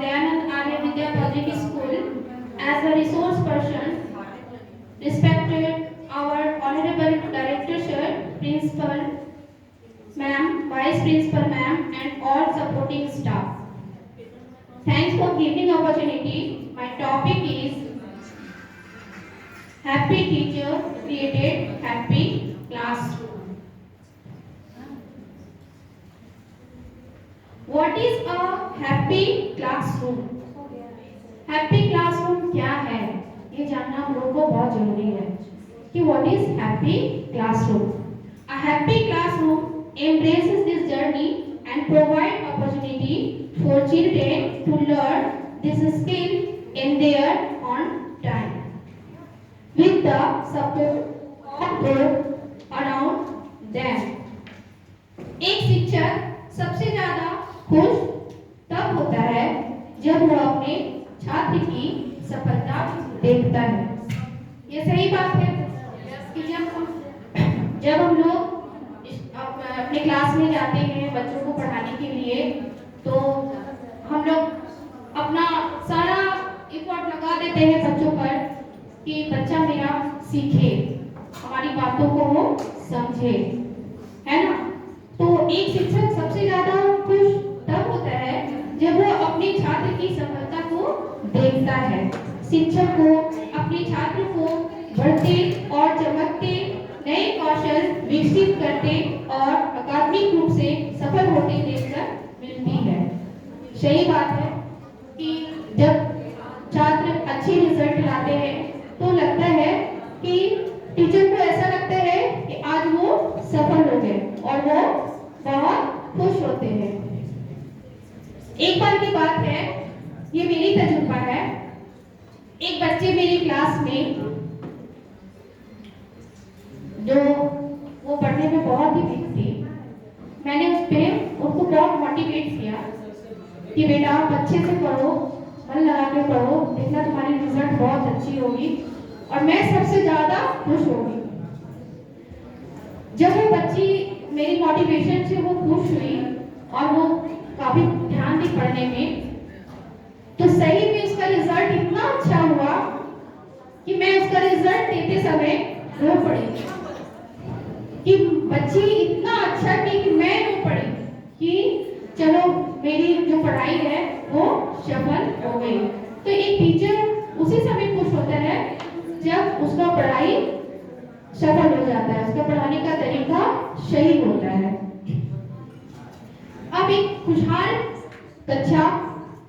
Dayanand Arya Vidya Public School as a resource person, respected our Honorable Director Sir, Principal Ma'am, Vice Principal Ma'am, and all supporting staff. Thanks for giving opportunity. My topic is Happy Teacher Created Happy Classroom. What is a happy classroom? Happy classroom क्या है ये जानना हम लोगों को बहुत जरूरी है कि what is happy classroom. A happy classroom embraces this journey and provide opportunity for children to learn this skill in their own time with the support of those around them. एक शिक्षक सबसे ज्यादा खुश तब होता है जब वो अपने छात्र की सफलता देखता है. ये सही बात है कि जब हम लोग अपने क्लास में जाते हैं बच्चों को पढ़ाने के लिए तो हम लोग अपना सारा एफर्ट लगा देते हैं बच्चों पर कि बच्चा मेरा सीखे, हमारी बातों को वो समझे, है ना. तो एक शिक्षक सबसे ज्यादा खुश तब होता है जब वो अपने छात्र की सफलता को देखता है. शिक्षक को अपने छात्र को बढ़ते और चमकते नए कौशल विकसित करते और अकादमिक रूप से सफल होते देखकर मिलती है. सही बात है कि जब छात्र अच्छे रिजल्ट लाते हैं तो लगता है कि टीचर को ऐसा लगता है कि आज वो सफल हो गए और वो बहुत खुश होते हैं. एक बार की बात है, ये मेरी तजुर्बा है. एक बच्चे मेरी क्लास में जो वो पढ़ने में बहुत ही वीक थी, मैंने उस पे उनको बहुत मोटिवेट किया कि बेटा आप अच्छे से पढ़ो, मन लगा के पढ़ो, देखना तुम्हारी रिजल्ट बहुत अच्छी होगी और मैं सबसे ज्यादा खुश होगी. जब वो बच्ची मेरी मोटिवेशन से वो खुश हुई और वो काफी ध्यान दी पढ़ने में, तो सही में उसका रिजल्ट इतना अच्छा हुआ कि मैं उसका रिजल्ट देते समय रो पड़ी कि बच्ची इतना अच्छा की कि मैं रो पड़ी कि चलो मेरी जो पढ़ाई है वो सफल हो गई. तो एक टीचर उसी समय खुश होता है जब उसका पढ़ाई सफल हो जाता है, उसका पढ़ाने का तरीका सही होता है. अब एक खुशहाल कक्षा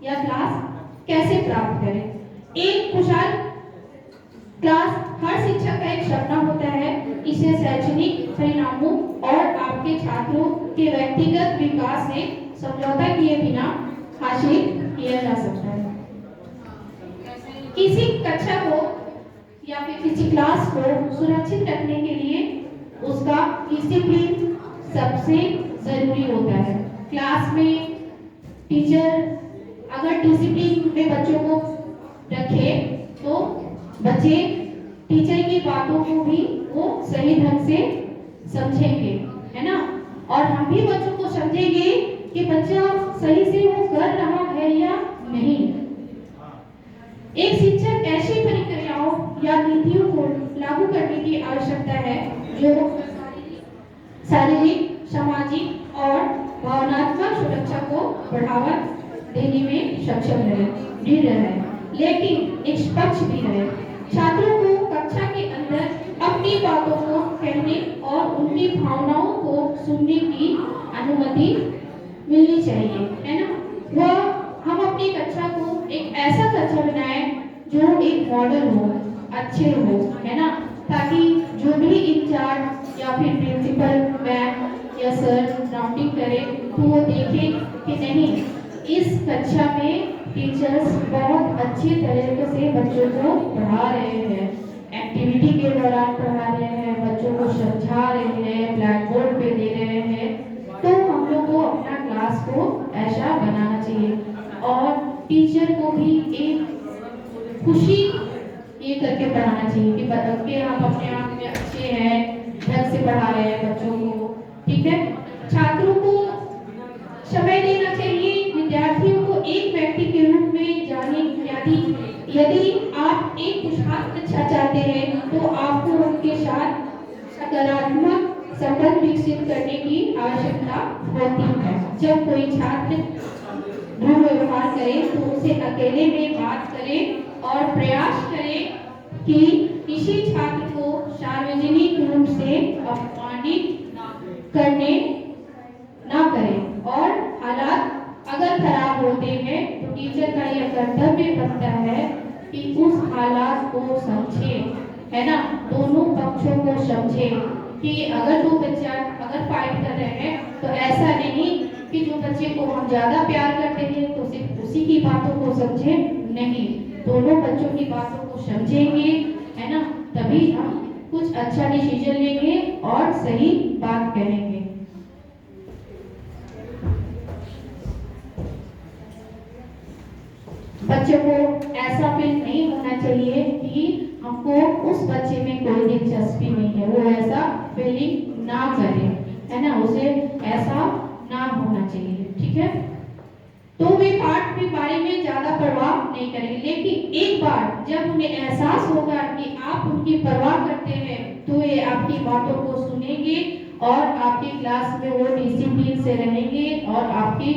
या क्लास कैसे प्राप्त करें? एक खुशहाल क्लास हर शिक्षक का एक सपना होता है. इसे शैक्षणिक परिणामों और आपके छात्रों के व्यक्तिगत विकास से समझौता किए बिना हासिल किया जा सकता है. किसी कक्षा को या फिर किसी क्लास को सुरक्षित रखने के लिए उसका डिसिप्लिन सबसे जरूरी होता है. क्लास में टीचर अगर डिसिप्लिन में बच्चों को रखे तो बच्चे टीचर की बातों को भी वो सही ढंग से समझेंगे, है ना. और हम भी बच्चों को समझेंगे कि बच्चा सही से वो कर रहा है या नहीं. एक शिक्षक ऐसी प्रक्रियाओं या नीतियों को लागू करने की आवश्यकता है जो शारीरिक, सामाजिक और भावनात्मक सुरक्षा को बढ़ावा देने में सक्षम रहे, दृढ़ रहे, लेकिन निष्पक्ष भी रहे. छात्रों को कक्षा के अंदर अपनी बातों को कहने और उनकी भावनाओं को सुनने की अनुमति मिलनी चाहिए, है ना. वह हम अपनी कक्षा को एक ऐसा कक्षा बनाएं जो एक मॉडल हो, अच्छे हो, है ना, ताकि जो भी इंचार्ज या फिर प्रिंसिपल मैम या सर राउंडिंग करे तो वो देखे कि नहीं इस कक्षा में टीचर्स बहुत अच्छे तरीके से बच्चों को पढ़ा रहे हैं, एक्टिविटी के दौरान पढ़ा रहे हैं, बच्चों को समझा रहे हैं, ब्लैक बोर्ड पे दे रहे हैं. तो हम लोग को अपना क्लास को ऐसा बनाना चाहिए और टीचर को भी एक खुशी ये करके पढ़ाना चाहिए कि हम अपने आप में अच्छे हैं, ढंग से पढ़ा रहे हैं बच्चों को. ठीक है. छात्रों को समय देना चाहिए, विद्यार्थियों को एक व्यक्ति के रूप अच्छा चाहते हैं तो आपको उनके साथ सकारात्मक संबंध विकसित करने की आवश्यकता होती है। जब कोई छात्र दुर्व्यवहार करे तो उसे अकेले में बात करें और प्रयास करें कि किसी छात्र को सार्वजनिक रूप से अपमानित करने ना करें और हालात अगर खराब होते हैं तो टीचर का यह कर्तव्य बनता है कि उस हालात को समझे, है ना, दोनों पक्षों को समझे कि अगर दो बच्चा अगर फाइट कर रहे हैं तो ऐसा नहीं कि जो बच्चे को हम ज्यादा प्यार करते हैं तो सिर्फ उसी की बातों को समझे, नहीं, दोनों बच्चों की बातों को समझेंगे, है ना, तभी हम कुछ अच्छा डिसीजन लेंगे और सही बात करेंगे। बच्चों को ऐसा फील नहीं होना चाहिए कि हमको उस बच्चे में कोई दिलचस्पी नहीं है, वो ऐसा फीलिंग ना करे, है ना, उसे ऐसा ना होना चाहिए, ठीक है। तो वे पाठ के बारे में ज्यादा परवाह नहीं करेंगे, लेकिन एक बार जब उन्हें एहसास होगा कि आप उनकी परवाह करते हैं तो वे आपकी बातों को सुनेंगे और आपकी क्लास में वो डिसिप्लिन से रहेंगे और आपकी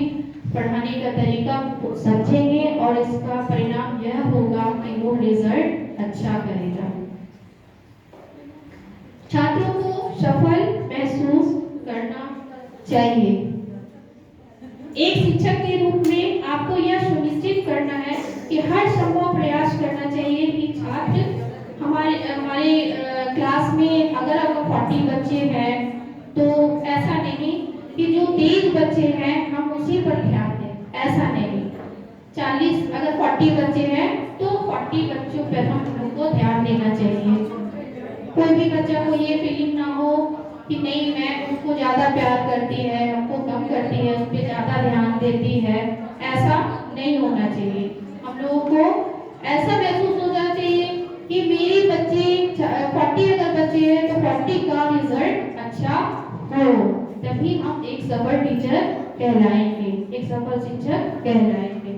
पढ़ाने का तरीका समझेंगे और इसका परिणाम यह होगा कि वो रिजल्ट अच्छा करेगा। छात्रों को सफल महसूस करना चाहिए। एक शिक्षक के रूप में आपको यह सुनिश्चित करना है कि हर संभव प्रयास करना चाहिए कि छात्र हमारे क्लास में अगर 40 बच्चे हैं तो ऐसा नहीं कि जो 30 बच्चे हैं हम उसी पर ध्यान दें, ऐसा नहीं। 40 अगर 40 बच्चे हैं तो 40 बच्चों पर हम लोग को ध्यान देना चाहिए। कोई भी बच्चा को ये फीलिंग ना हो कि नहीं मैं उसको ज्यादा प्यार करती है, हमको कम करती है, उस पर ज्यादा ध्यान देती है, ऐसा नहीं होना चाहिए। हम लोगों को ऐसा महसूस होना चाहिए कि मेरी बच्चे 40 अगर बच्चे हैं तो 40 का रिजल्ट अच्छा हो, तभी हम एक सफल टीचर कहलाएंगे, एक सफल शिक्षक कहलाएंगे।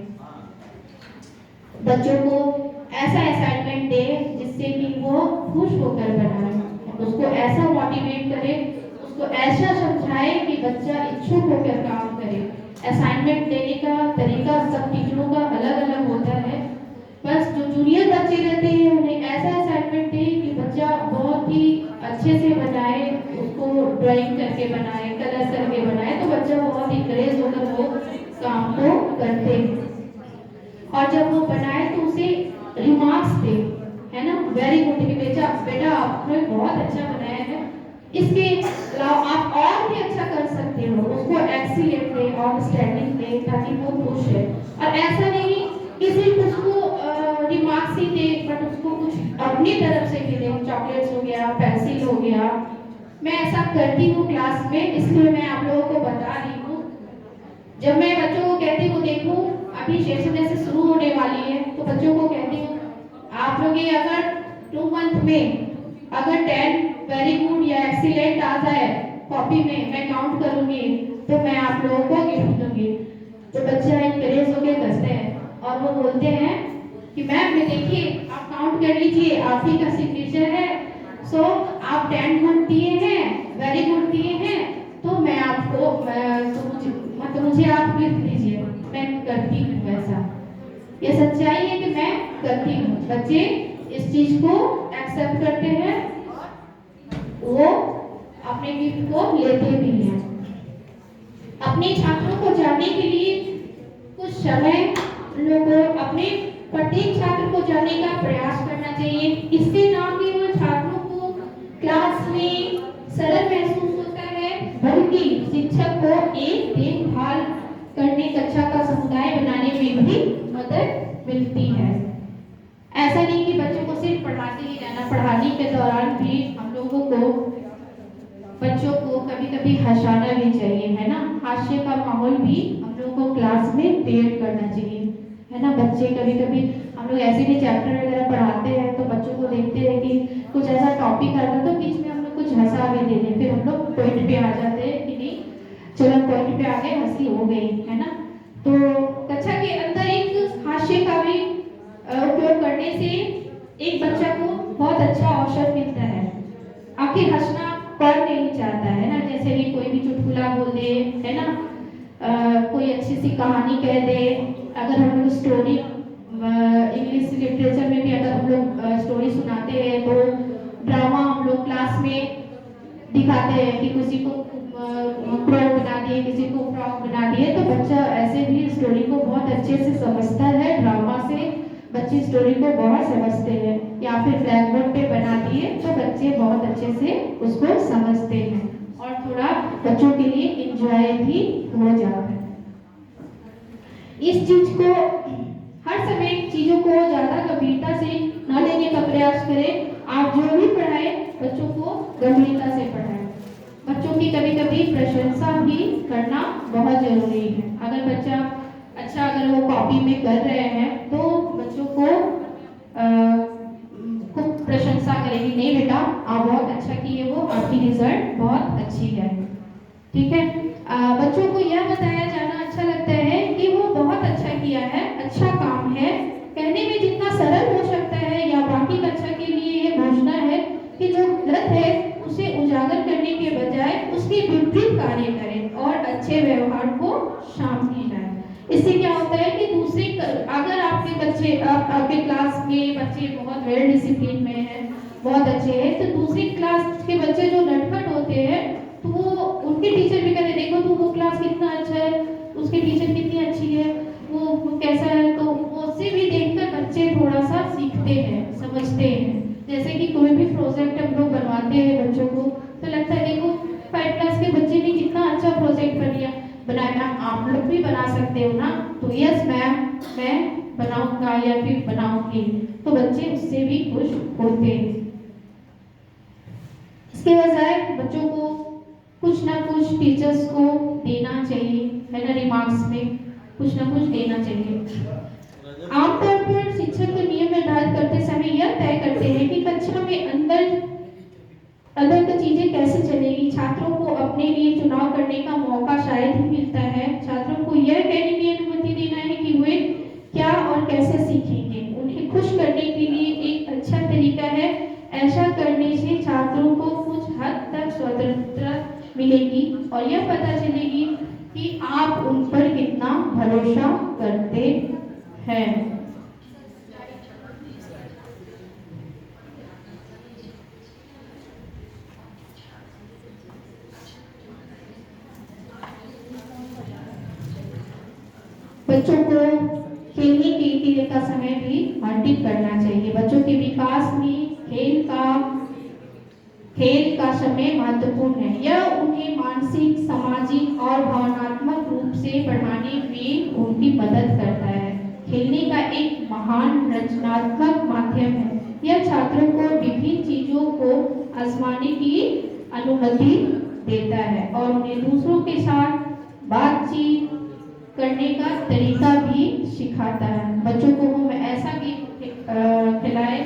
बच्चों को ऐसा असाइनमेंट दे जिससे कि वो खुश होकर बनाए, उसको ऐसा मोटिवेट करे, उसको ऐसा समझाए कि बच्चा इच्छुक होकर काम करे। असाइनमेंट देने का तरीका सब टीचरों का अलग अलग होता है, बस जो जूनियर बच्चे रहते हैं उन्हें ऐसा असाइनमेंट दे कि बच्चा बहुत ही अच्छे से बनाए, उसको ड्राइंग करके बनाए, कलर करके बनाए, तो बच्चा बहुत इंकरेज होकर वो काम को करते हैं। और जब वो बनाए तो उसे रिमार्क्स दे, है ना, वेरी गुड कि बेटा आपने बहुत अच्छा बनाया है, इसके अलावा आप और भी अच्छा कर सकते हो, उसको एक्सीलेंट दे, आउटस्टैंडिंग दे, ताकि वो खुश है। और ऐसा नहीं कि सिर्फ उसको रिमार्क्स ही दे, बट उसको कुछ अपनी तरफ से भी दे, चॉकलेट्स हो गया, पेंसिल हो गया। मैं ऐसा करती हूँ क्लास में, इसलिए मैं आप लोगों को बता रही हूँ। जब मैं बच्चों को कहती हूँ देखो अभी सेशन ऐसे शुरू होने वाली है, तो बच्चों को कहती हूँ आप लोग ये अगर 2 मंथ में अगर 10 वेरी गुड या एक्सीलेंट आ जाए कॉपी में, मैं काउंट करूंगी तो मैं आप लोगों को गिफ्ट दूंगी। तो बच्चे इंकरेज होकर हंसते हैं और वो बोलते हैं कि मैम ये देखिए आप काउंट कर लीजिए, आप ही का सिग्नेचर है, सो आप 10 मंथ दिए हैं, वेरी गुड दिए हैं, तो मैं आपको तो मुझे आप गिफ्ट दीजिए। मैं करती हूँ वैसा, ये सच्चाई है कि मैं करती हूँ। बच्चे इस चीज को एक्सेप्ट करते हैं, वो अपने गिफ्ट को लेते भी हैं। अपने छात्रों को जानने के लिए कुछ समय लोगों अपने प्रत्येक छात्र को जानने का प्रयास करना चाहिए। इससे ना केवल छात्रों को क्लास में सरल महसूस होता है, बल्कि शिक्षक को एक देखभाल करने कक्षा का समुदाय बनाने में भी मदद मिलती है। ऐसा नहीं कि बच्चों को सिर्फ पढ़ाते ही रहना, पढ़ाने के दौरान भी हम लोगों को बच्चों को कभी कभी हंसाना भी चाहिए, है ना, हास्य का माहौल भी हम लोगों को क्लास में क्रिएट करना चाहिए, है ना। बच्चे कभी कभी हम लोग ऐसे भी चैप्टर वगैरह पढ़ाते हैं तो बच्चों को देखते हैं कि कुछ ऐसा टॉपिक आता है तो बीच में हम लोग कुछ हंसा भी देते हैं, फिर हम लोग पॉइंट पे आ जाते हैं कि नहीं चलो पॉइंट पे आ गए, हंसी हो गई, है ना। तो कक्षा के अंदर एक हास्य का भी उपयोग करने से एक बच्चा को बहुत अच्छा अवसर मिलता है। आखिर हंसना कौन नहीं चाहता है ना, जैसे कि कोई भी चुटकुला बोल दे, है ना, कोई अच्छी सी कहानी कह दे। अगर हम लोग स्टोरी इंग्लिश लिटरेचर में भी अगर हम लोग स्टोरी सुनाते हैं, तो ड्रामा हम लोग क्लास में दिखाते हैं कि किसी को क्रो बना दिए, किसी को फ्रॉक बना दिए, तो बच्चा ऐसे भी स्टोरी को बहुत अच्छे से समझता है। ड्रामा से बच्चे स्टोरी को बहुत समझते हैं, या फिर ब्लैक बोर्ड पे बना दिए तो बच्चे बहुत अच्छे से उसको समझते हैं, और थोड़ा बच्चों के लिए इंजॉय भी हो जाता है। इस चीज को हर समय चीजों को ज्यादा गंभीरता से न लेने का प्रयास करें। आप जो भी पढ़ाए बच्चों को गंभीरता से पढ़ाएं। बच्चों की कभी कभी प्रशंसा भी करना बहुत जरूरी है। अगर बच्चा अच्छा अगर वो कॉपी में कर रहे हैं तो बच्चों को प्रशंसा करेगी, नहीं बेटा आप बहुत अच्छा किए हो, आपकी रिजल्ट बहुत अच्छी है। ठीक है, बच्चों को यह बताया जाना अच्छा लगता है कि वो बहुत अच्छा किया है, अच्छा काम है। कहने में जितना सरल हो सकता है या बाकी कक्षा के लिए ये घोषणा है कि जो गलत है उसे उजागर करने के बजाय उसके विपरीत कार्य करें और अच्छे व्यवहार को शामिल करें। इससे क्या होता है कि दूसरे अगर आपके बच्चे आपके क्लास में बच्चे बहुत वेल डिसिप्लिन में हैं, बहुत अच्छे हैं, तो दूसरी क्लास के बच्चे जो नटखट होते हैं तो वो उनके टीचर भी कहते देखो तो वो क्लास कितना अच्छा है, उसके टीचर कितनी अच्छी है, वो कैसा है, तो उससे भी देखकर बच्चे थोड़ा सा सीखते हैं, समझते हैं। जैसे कि कोई भी प्रोजेक्ट हम लोग बनवाते हैं बच्चों को तो लगता है देखो 5 क्लास के बच्चे ने कितना अच्छा प्रोजेक्ट बनाया, आप लोग भी बना सकते हो ना, तो यस मैम मैं बनाऊंगा या फिर बनाऊंगी, तो बच्चे उससे भी खुश होते हैं। इसके बजाय बच्चों को कुछ ना कुछ टीचर्स को देना चाहिए, है ना, रिमार्क्स में कुछ ना कुछ देना चाहिए। आमतौर पर शिक्षक को नियम निर्धारित करते समय यह तय करते हैं कि कक्षा में अंदर की चीजें कैसे चलेगी। छात्रों को अपने लिए चुनाव करने का मौका शायद ही मिलता है। छात्रों को यह कहने की अनुमति देना है कि वे क्या और कैसे सीखेंगे। उन्हें खुश करने के लिए एक अच्छा तरीका है। ऐसा करने से छात्रों को कुछ हद तक स्वतंत्रता मिलेगी और यह पता चलेगी कि आप उन पर कितना भरोसा करते हैं। बच्चों को खेलने के का समय भी आवंटित करना चाहिए। बच्चों के विकास में खेल का समय महत्वपूर्ण है। यह उन्हें मानसिक, सामाजिक और भावनात्मक रूप से बढ़ाने में उनकी मदद करता है। खेलने का एक महान रचनात्मक माध्यम है। यह छात्रों को विभिन्न चीजों को आजमाने की अनुमति देता है और उन्हें दूसरों के साथ बातचीत करने का तरीका भी सिखाता है। बच्चों को हम ऐसा गेम खिलाए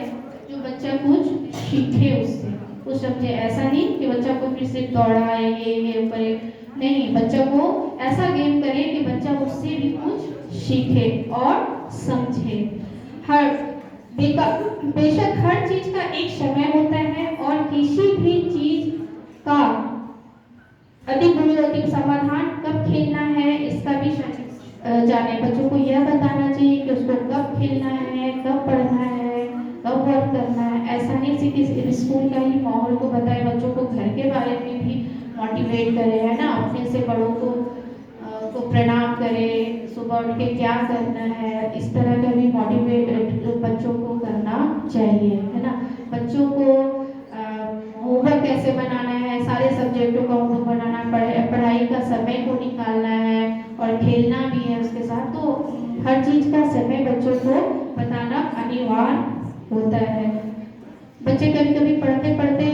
जो बच्चा कुछ सीखे, उससे कुछ समझे। ऐसा नहीं कि बच्चा को फिर से दौड़ाए ये करे, नहीं, बच्चा को ऐसा गेम करे कि बच्चा उससे भी कुछ सीखे और समझे। बेशक हर चीज का एक समय होता है और किसी भी चीज का अधिक बुनियादी समाधान कब खेलना है इसका भी जाने। बच्चों को यह बताना चाहिए कि उसको कब खेलना है, कब पढ़ना है, कब वर्क करना है। ऐसा नहीं सिर्फ स्कूल का ही माहौल को बताए, बच्चों को घर के बारे में भी मोटिवेट करे, है ना, अपने से बड़ों को प्रणाम करे, सुबह उठ के क्या करना है, इस तरह का भी मोटिवेट बच्चों को करना चाहिए, है ना। बच्चों को होमवर्क कैसे बनाना है, सारे सब्जेक्टों का होमवर्क बनाना, पढ़ाई का समय को निकालना है और खेलना भी है उसके साथ, तो हर चीज का समय बच्चों को बताना अनिवार्य होता है। बच्चे कभी कभी पढ़ते पढ़ते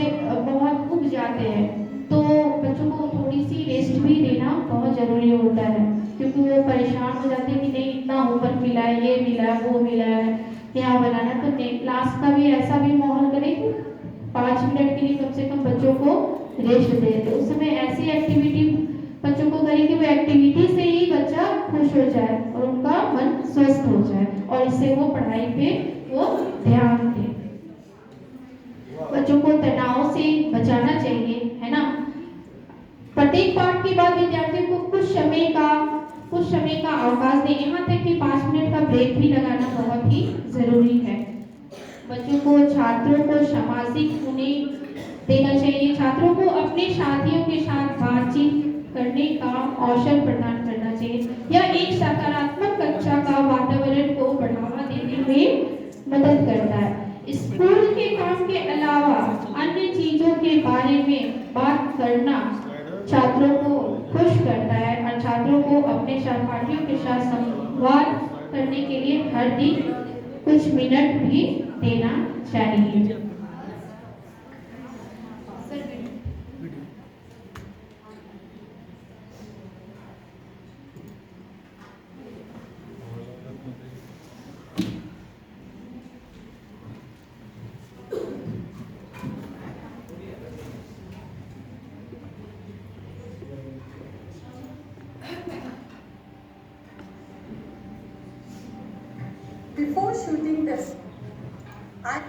बहुत ऊब जाते हैं, तो बच्चों को थोड़ी सी रेस्ट भी देना बहुत जरूरी होता है, क्योंकि वो परेशान हो जाते हैं कि नहीं इतना होमवर्क मिला है, ये मिला है, वो मिला है, क्या बनाना। तो क्लास का भी ऐसा भी माहौल करें 5 मिनट के लिए कम से कम बच्चों को रेस्ट दे। तो उस समय ऐसी एक्टिविटी बच्चों को करें कि वो एक्टिविटी से ही बच्चा खुश हो जाए और उनका मन स्वस्थ हो जाए और इससे वो पढ़ाई पे वो ध्यान दे। को तनाव से बचाना चाहिए, है ना। प्रत्येक पाठ के बाद विद्यार्थियों को कुछ समय का अवकाश दें, यहाँ तक कि 5 मिनट का ब्रेक भी लगाना बहुत ही जरूरी है। बच्चों को, छात्रों को सामाजिक होने देना चाहिए। छात्रों को अपने साथियों के साथ बातचीत करने का अवसर प्रदान करना चाहिए। यह एक सकारात्मक कक्षा का वातावरण को बढ़ावा देने में मदद करता है। स्कूल के काम के अलावा अन्य चीजों के बारे में बात करना छात्रों को खुश करता है और छात्रों को अपने सहपाठियों के साथ संवाद करने के लिए हर दिन कुछ मिनट भी देना चाहिए। Before shooting this, I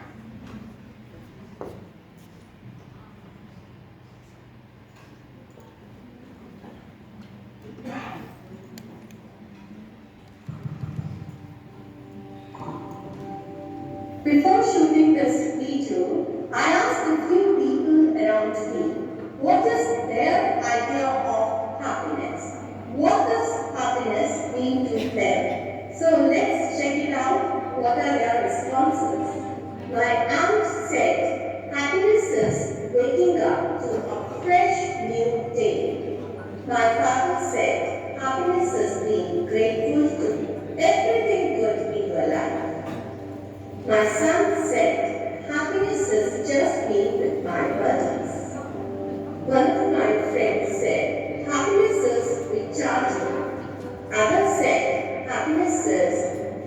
Before shooting this video, I asked a few people around me, what is their idea of happiness? What does happiness mean to them? So let's check it out. What are their responses? My aunt said, happiness is waking up to a fresh new day. My father said, happiness is being grateful to everything good in your life. My son said, happiness is just being with my buddies. One of my friends said, happiness is recharging. Others said, happiness is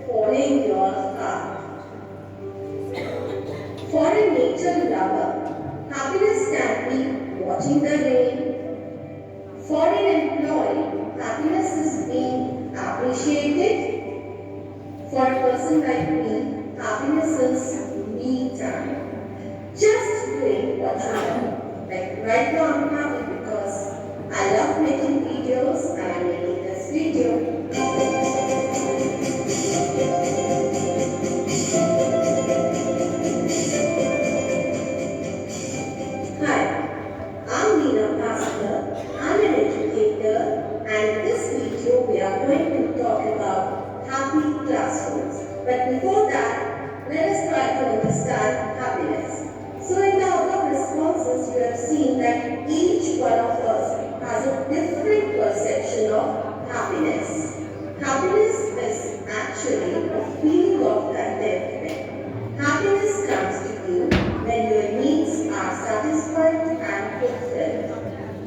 following your heart. For a nature lover, happiness can be watching the rain. For an employee, happiness is being appreciated. For a person like me, happiness is me time. Just doing what you love. Like right now I'm happy because I love making videos and I'm making this video. Hi, I'm Neena Pastor. I'm an educator and in this video we are going to talk about happy classrooms. But before that, let us try to understand happiness. So in the above responses, you have seen that each one of us has a different perception of happiness. Happiness is actually a feeling of contentment. Happiness comes to you when your needs are satisfied and fulfilled.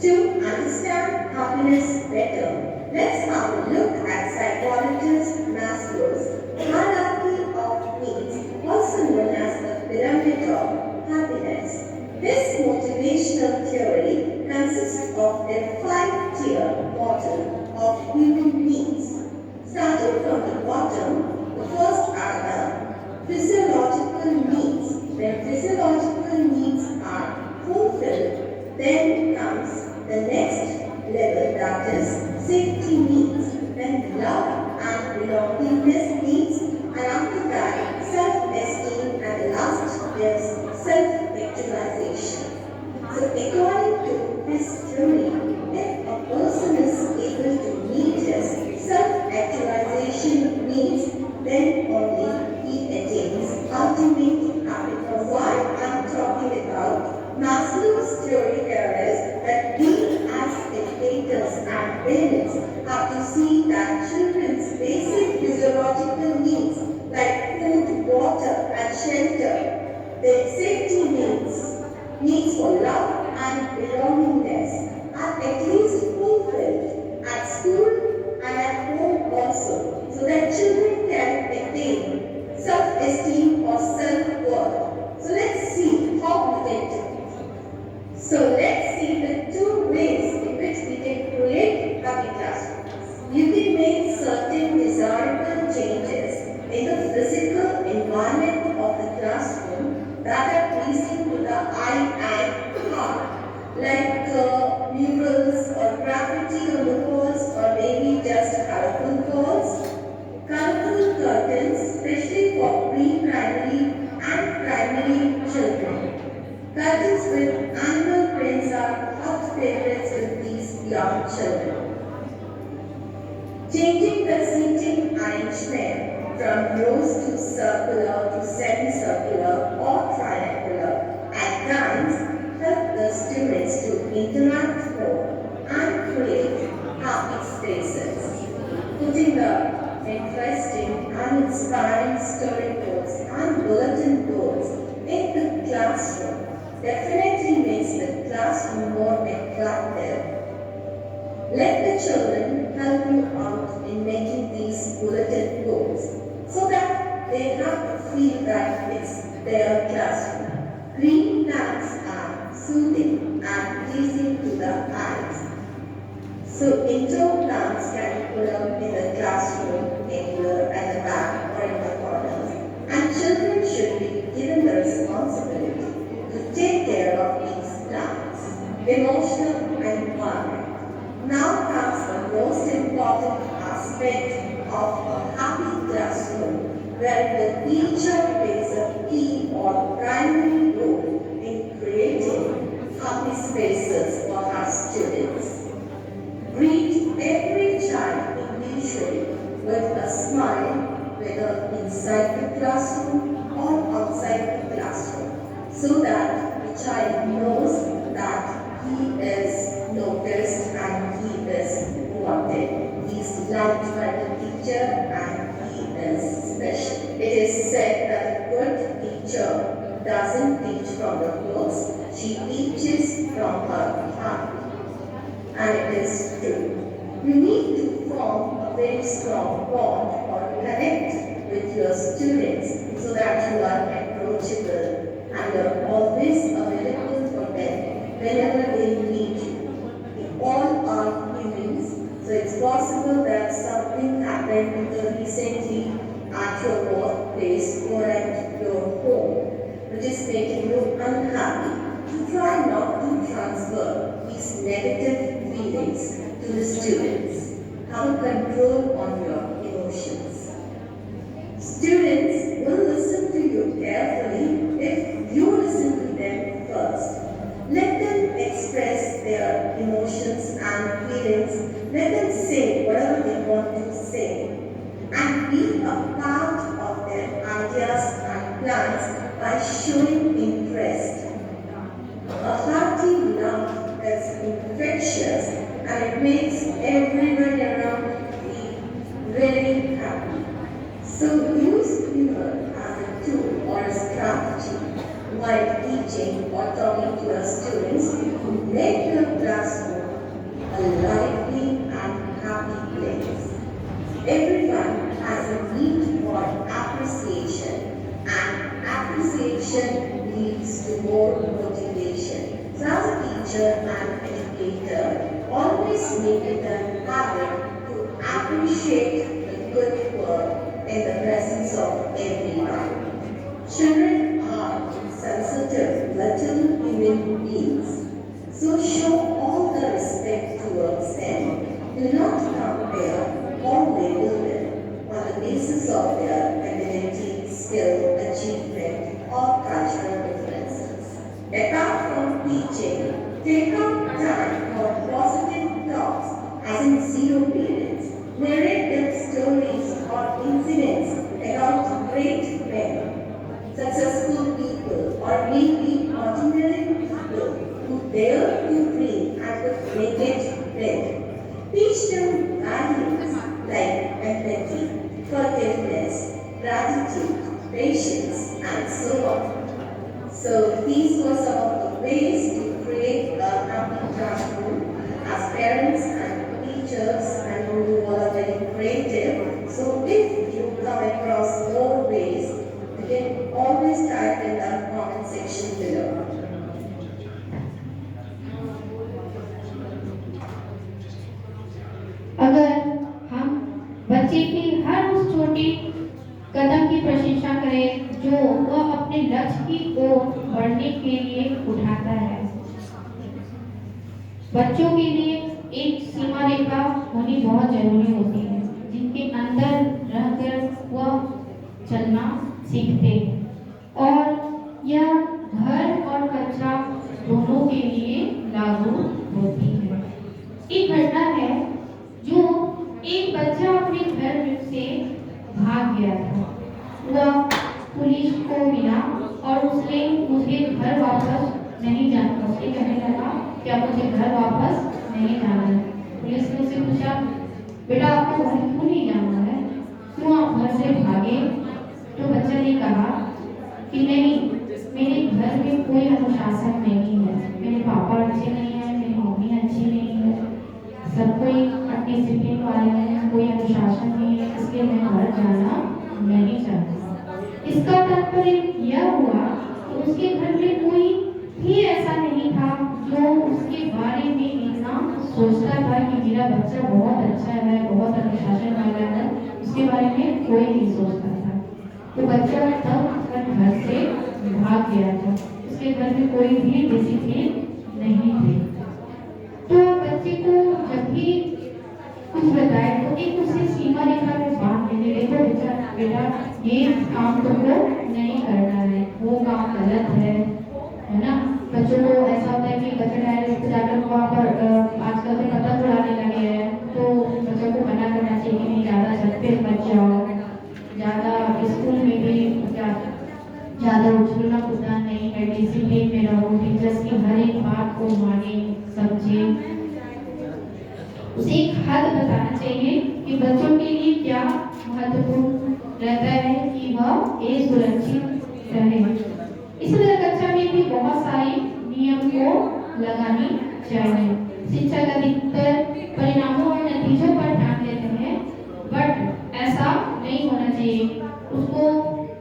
To understand happiness better, let's have a look at psychologist Maslow's hierarchy of needs, also known as the pyramid of happiness. This motivational theory consists of a 5-tier model of human needs. Starting from the bottom, the first are the physiological needs. When physiological needs are fulfilled, then comes the next level, that is safety needs. Then love and belongingness needs, and after that self-esteem, and the last is self-actualization. So according to this theory, if a person is able to meet his self-actualization needs, then only he attains ultimate happiness. Why I'm talking about Maslow's theory here is that we as educators and parents have to see that children's basic physiological needs like food, water and shelter, their safety needs for love and belongingness are at least fulfilled at school and at home also, so that children can attain self-esteem or self-worth. So let's see how we can do it. So let's see the two ways in which we can create happy classrooms. You can make certain desirable changes in the physical environment of the classroom that are pleasing to the eye with animal prints are hot favorites with these young children. Changing the seating arrangement from rows to circular to semicircular or triangular at times help the students to interact more and create happy spaces. Putting the interesting and inspiring storyboards and bulletin boards in the classroom definitely makes the classroom more attractive. Let the children help you out in making these bulletin boards so that they have to feel that it's their classroom. Green plants are soothing and pleasing to the eyes. So indoor plants can be put up in the classroom, anywhere at the back or in the corners. And children should be given the responsibility to take care of these plants. Emotional environment. Now comes the most important aspect of a happy classroom, where the teacher plays a key or primary role in creating happy spaces for her students. Greet every child individually with a smile, whether inside the classroom or outside the classroom, so that the child knows that he is noticed and he is wanted. He is liked by the teacher and he is special. It is said that a good teacher doesn't teach from the books, she teaches from her heart. And it is true. You need to form a very strong bond or connect with your students so that you are approachable and you are always available for them whenever they need you. We all are humans, so it's possible that something happened recently at your workplace or at your home which is making you unhappy. To try not to transfer these negative feelings to the students. Have control on your emotions. Students will listen to you carefully if you listen to them first. Let them express their emotions and feelings. Let them say whatever they want to say. And be a part of their ideas and plans by showing interest. A hearty laugh is infectious and it makes everyone around feel very happy. So use humor as a tool or a strategy while teaching or talking to your students to make your classroom a lively and happy place. Everyone has a need for appreciation, and appreciation leads to more motivation. So as a teacher and educator, always make it a habit to appreciate the good work in the presence of everyone. Children are sensitive little human beings, so show all the respect towards them. Do not compare or label them on the basis of their ability, skill, achievement, or cultural differences. Apart from teaching, take out time for positive thoughts, as in zero periods. Narrate them stories or incidents about great men, successful people, or maybe ordinary people who dare to dream and could make it big. Teach them values like empathy, forgiveness, gratitude, patience, and so on. So these were some of the ways to create a happy classroom as parents and teachers, and you all are very creative. So if you come across more ways, you can always type in the comment section below. अगर हम बच्चे की हर उस छोटी कदम की प्रशंसा करें जो वह अपने लक्ष्य की ओर बढ़ने के लिए उठाता है, बच्चों के लिए एक सीमा रेखा होनी बहुत जरूरी होती है जिनके अंदर रहकर वह चलना सीखते हैं। और यह घर और कक्षा के लिए लागू होती है। एक घटना है जो एक बच्चा अपने घर से भाग गया था। वह पुलिस को मिला और उसने मुझे घर वापस नहीं जाना, उसने कहने लगा क्या मुझे घर वापस नहीं जाना है। पुलिस ने उससे पूछा बेटा आपको घर क्यों नहीं जाना है, क्यों आप घर से भागे? तो बच्चे ने कहा कि नहीं, मेरे घर में कोई अनुशासन नहीं है, मेरे पापा अच्छे नहीं है, मेरी मम्मी अच्छी नहीं है, सब कोई डिसिप्लिन वाले हैं, कोई अनुशासन नहीं है, इसलिए मैं घर जाना नहीं चाहता। इसका तात्पर्य यह हुआ कि उसके घर में कोई भी ऐसा नहीं था जो उसके बारे में इतना सोचता था कि मेरा बच्चा बहुत अच्छा है, बहुत अनुशासन वाला है, उसके बारे में कोई नहीं सोचता था। तो बच्चा तब अपने घर से भाग गया था, उसके घर में कोई भी डिसिप्लिन नहीं थे। तो बच्चे को जब भी कुछ बताए तो एक उसे सीमा रेखा में बांध देने देखो बेटा ये काम तुमको नहीं करना है, वो काम गलत है ना। बच्चों को ऐसा होता है कि बच्चे डायरेक्ट जाकर वहाँ पर आजकल तो पतंग उड़ाने लगे हैं, तो बच्चों को मना करना चाहिए कि नहीं ज़्यादा छत पे मत जाओ, ज़्यादा स्कूल में भी ज़्यादा उछलना कूदना नहीं है, डिसिप्लिन में रहो, टीचर्स की हर एक बात को माने समझे। उसे एक हद बताना चाहिए कि बच्चों के लिए क्या महत्वपूर्ण रहता है कि वह एक सुरक्षित रहे। इस तरह कक्षा में भी बहुत सारे नियम को लगानी चाहिए। शिक्षक अधिकतर परिणामों और नतीजों पर ध्यान देते हैं, बट ऐसा नहीं होना चाहिए। उसको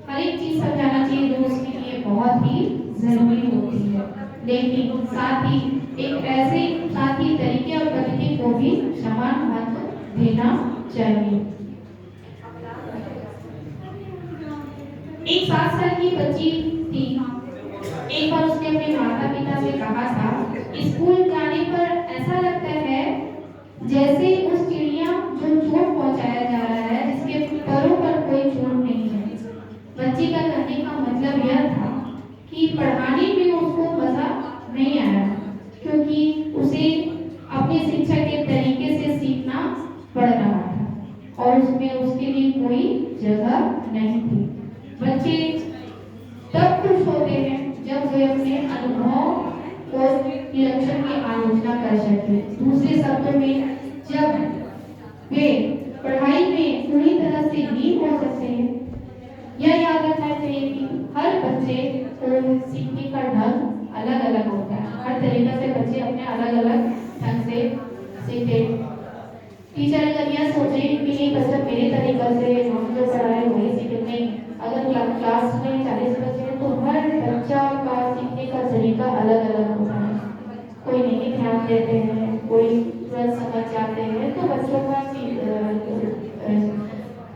हर एक चीज समझाना चाहिए जो उसके लिए बहुत ही जरूरी होती है, लेकिन साथ ही एक ऐसे साथी तरीके और पद्धति को भी समान महत्व देना चाहिए। एक 7 साल की बच्ची थी। एक बार उसने अपने माता पिता से कहा था स्कूल जाने पर ऐसा लगता है जैसे उस चिड़िया जो चोट पहुंचाया जा रहा है जिसके परों पर कोई चोट नहीं है। बच्ची का कहने का मतलब यह था कि पढ़ाने में उसको मजा नहीं आया, क्योंकि उसे अपने शिक्षक के तरीके से सीखना पड़ रहा था और उसमें उसके लिए कोई जगह नहीं थी। बच्चे तब खुश होते हैं जब वे अपने अनुभव और लक्षण की आलोचना कर सके। दूसरे शब्दों में जब वे पढ़ाई में पूरी तरह से लीन हो सकते हैं। यह याद रखना चाहिए कि हर बच्चे को सीखने का ढंग अलग अलग होता है, हर तरीके से बच्चे अपने अलग अलग ढंग से सीखते। टीचर अगर यह सोचे कि नहीं बच्चा मेरे तरीके से हम जो पढ़ाए वही सीखे, नहीं, अगर क्लास में 40 बच्चे हैं तो हर बच्चा का सीखने का तरीका अलग अलग होता है। कोई नहीं ध्यान देते हैं, कोई तुरंत समझ जाते हैं, तो बच्चों का